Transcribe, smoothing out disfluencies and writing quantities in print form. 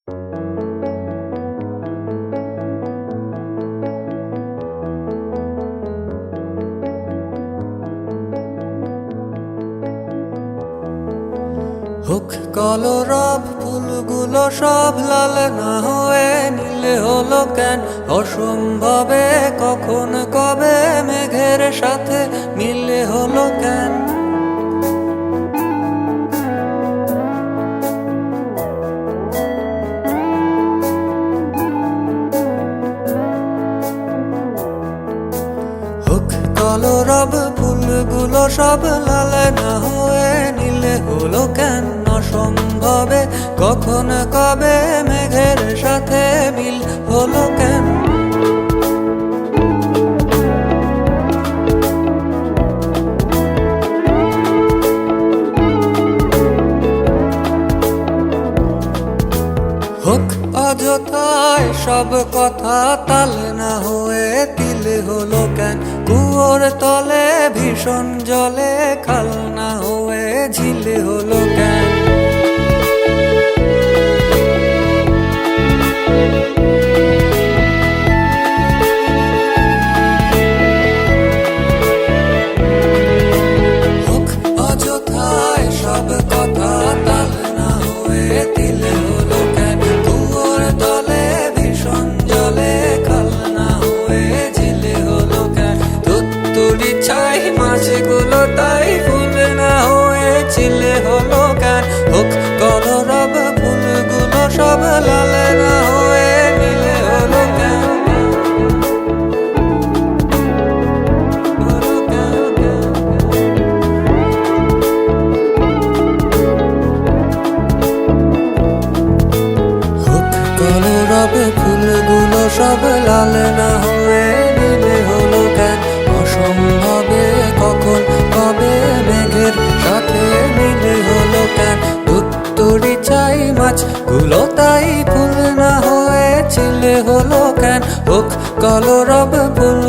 হোক কলরব ফুলগুলো সব লাল না হয়ে নীলে হলো কেন? অসম্ভবে কখন কবে মেঘের সাথে মিলে হলো কেন? হোক কলরব ফুলগুলো সব লাল না হয়ে নীলে হলো কেন? অসম্ভবে কখন কবে মেঘের সাথে মিল হলো কেন? হোক অযথায় সব কথা তাল না হয়ে তিলে হলো কেন? কুয়োর তলে ভীষণ জলে খাল না হয়ে ঝিলে হলো কেন? হোক অযথায় সব কথা তাল না হয়ে তিলে হলো কেন? কুয়োর তলে ভীষণ জলে খাল না হয়ে ঝিলে হলো কেন? তুত্তুরি ছাই মাছগুলো তাই ফুল না হয়ে চিলে হলো কেন? হোক কলরব ফুলগুলো সব লাল না হয়ে নীলে হলো কেন? হোক কলরব ফুলগুলো সব লাল না হয়ে নীলে হলো কেন? অসম্ভবে কখন কবে মেঘের সাথে মিলে হলো কেন? ধুত্তুরি চাই মাছগুলো তাই ফুল না হয়ে চিলে হলো কেন? হোক কলরব ফুল